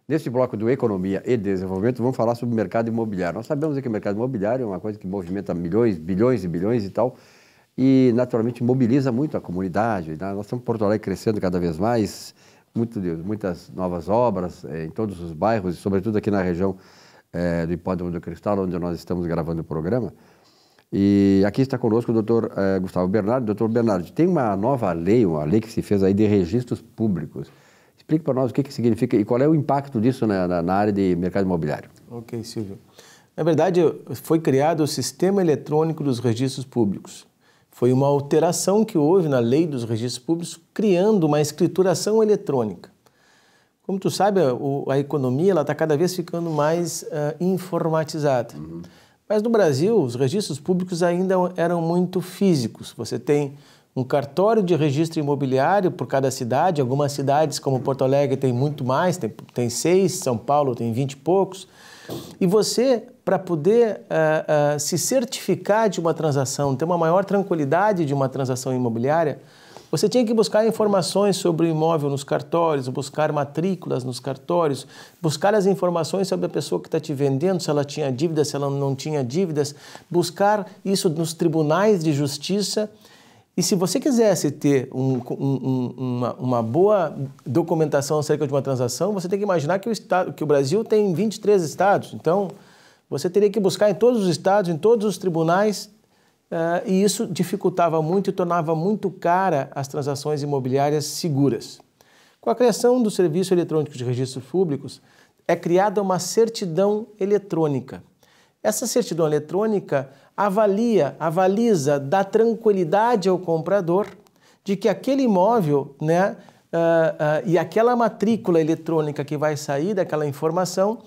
Neste bloco do Economia e Desenvolvimento, vamos falar sobre o mercado imobiliário. Nós sabemos que o mercado imobiliário é uma coisa que movimenta milhões, bilhões e bilhões e tal, e naturalmente mobiliza muito a comunidade, né? Nós estamos em Porto Alegre crescendo cada vez mais, muitas novas obras em todos os bairros, e sobretudo aqui na região do Hipódromo do Cristal, onde nós estamos gravando o programa. E aqui está conosco o doutor Gustavo Bernardi. Doutor Bernardi, tem uma nova lei, uma lei que se fez aí de registros públicos. Explique para nós o que significa e qual é o impacto disso na área de mercado imobiliário. Ok, Silvio. Na verdade, foi criado o Sistema Eletrônico dos Registros Públicos. Foi uma alteração que houve na lei dos registros públicos, criando uma escrituração eletrônica. Como tu sabe, a economia está cada vez ficando mais informatizada. Mas no Brasil, os registros públicos ainda eram muito físicos. Você tem um cartório de registro imobiliário por cada cidade. Algumas cidades, como Porto Alegre, tem muito mais, tem 6, São Paulo tem 20 e poucos. E você, para poder se certificar de uma transação, ter uma maior tranquilidade de uma transação imobiliária, você tinha que buscar informações sobre o imóvel nos cartórios, buscar matrículas nos cartórios, buscar as informações sobre a pessoa que está te vendendo, se ela tinha dívidas, se ela não tinha dívidas, buscar isso nos tribunais de justiça. E se você quisesse ter uma boa documentação acerca de uma transação, você tem que imaginar que o Brasil tem 23 estados. Então, você teria que buscar em todos os estados, em todos os tribunais, e isso dificultava muito e tornava muito cara as transações imobiliárias seguras. Com a criação do Serviço Eletrônico de Registros Públicos, é criada uma certidão eletrônica. Essa certidão eletrônica avaliza, dá tranquilidade ao comprador de que aquele imóvel, né, e aquela matrícula eletrônica que vai sair daquela informação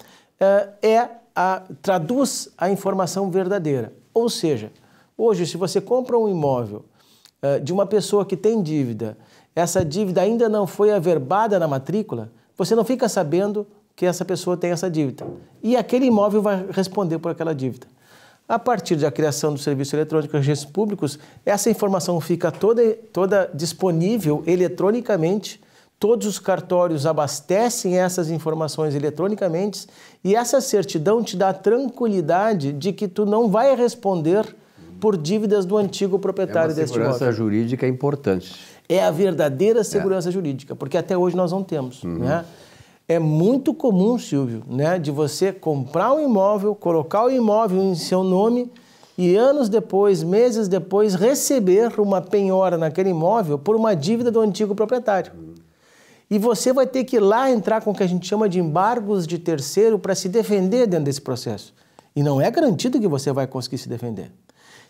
traduz a informação verdadeira. Ou seja, hoje, se você compra um imóvel de uma pessoa que tem dívida, essa dívida ainda não foi averbada na matrícula, você não fica sabendo que essa pessoa tem essa dívida. E aquele imóvel vai responder por aquela dívida. A partir da criação do Serviço Eletrônico de Registros Públicos, essa informação fica toda disponível eletronicamente, todos os cartórios abastecem essas informações eletronicamente e essa certidão te dá a tranquilidade de que tu não vai responder por dívidas do antigo proprietário deste imóvel. A segurança jurídica é importante. É a verdadeira segurança jurídica, porque até hoje nós não temos, né? É muito comum, Silvio, né, de você comprar um imóvel, colocar o imóvel em seu nome e anos depois, meses depois, receber uma penhora naquele imóvel por uma dívida do antigo proprietário. E você vai ter que ir lá entrar com o que a gente chama de embargos de terceiro para se defender dentro desse processo. E não é garantido que você vai conseguir se defender.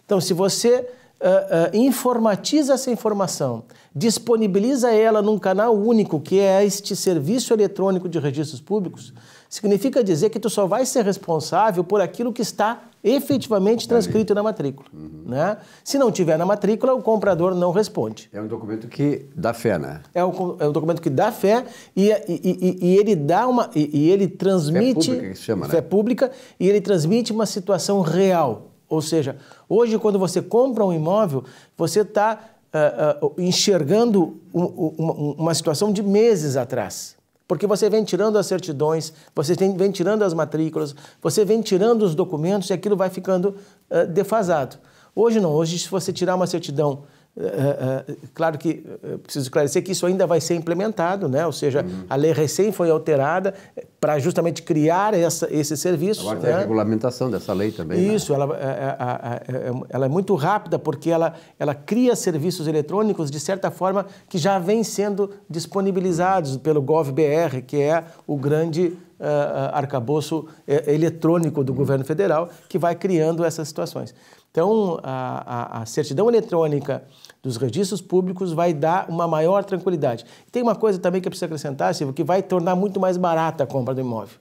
Então, se você informatiza essa informação, disponibiliza ela num canal único, que é este Serviço Eletrônico de Registros Públicos, significa dizer que tu só vai ser responsável por aquilo que está efetivamente transcrito na matrícula. Né? Se não tiver na matrícula, o comprador não responde. É um documento que dá fé, né? É um documento que dá fé e ele transmite... Fé pública, que se chama, né? Fé pública, e ele transmite uma situação real. Ou seja, hoje quando você compra um imóvel, você está enxergando uma situação de meses atrás. Porque você vem tirando as certidões, você vem tirando as matrículas, você vem tirando os documentos e aquilo vai ficando defasado. Hoje não, hoje se você tirar uma certidão, claro que preciso esclarecer que isso ainda vai ser implementado, né? Ou seja, a lei recém foi alterada para justamente criar esse serviço. Agora tem a regulamentação dessa lei também. Isso, né? Ela é muito rápida porque ela cria serviços eletrônicos de certa forma que já vêm sendo disponibilizados pelo GovBR, que é o grande arcabouço eletrônico do governo federal, que vai criando essas situações. Então, a certidão eletrônica dos registros públicos vai dar uma maior tranquilidade. Tem uma coisa também que eu preciso acrescentar, Silvio, que vai tornar muito mais barata a compra do imóvel.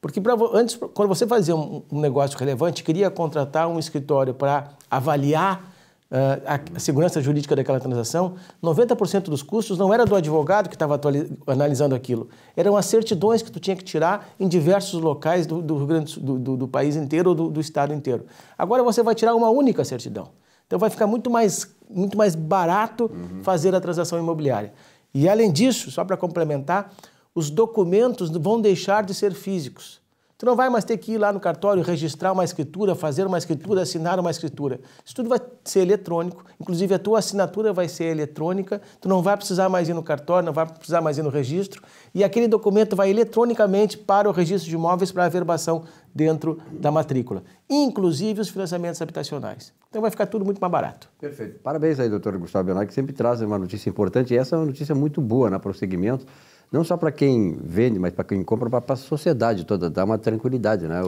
Porque antes, quando você fazia um negócio relevante, queria contratar um escritório para avaliar a segurança jurídica daquela transação, 90% dos custos não era do advogado que estava analisando aquilo, eram as certidões que tu tinha que tirar em diversos locais do país inteiro ou do estado inteiro. Agora você vai tirar uma única certidão. Então vai ficar muito mais barato fazer a transação imobiliária. E além disso, só para complementar, os documentos vão deixar de ser físicos. Tu não vai mais ter que ir lá no cartório, registrar uma escritura, fazer uma escritura, assinar uma escritura. Isso tudo vai ser eletrônico, inclusive a tua assinatura vai ser eletrônica, tu não vai precisar mais ir no cartório, não vai precisar mais ir no registro, e aquele documento vai eletronicamente para o registro de imóveis para a averbação dentro da matrícula, inclusive os financiamentos habitacionais. Então vai ficar tudo muito mais barato. Perfeito. Parabéns aí, doutor Gustavo Bernardi, que sempre traz uma notícia importante, e essa é uma notícia muito boa na prosseguimento, não só para quem vende, mas para quem compra, para a sociedade toda, dá uma tranquilidade, né?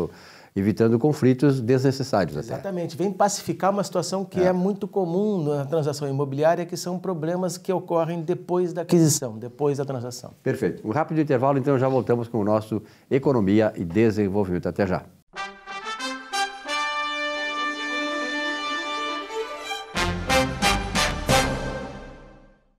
Evitando conflitos desnecessários. Exatamente, vem pacificar uma situação que é muito comum na transação imobiliária, que são problemas que ocorrem depois da aquisição, depois da transação. Perfeito. Um rápido intervalo, então já voltamos com o nosso Economia e Desenvolvimento. Até já.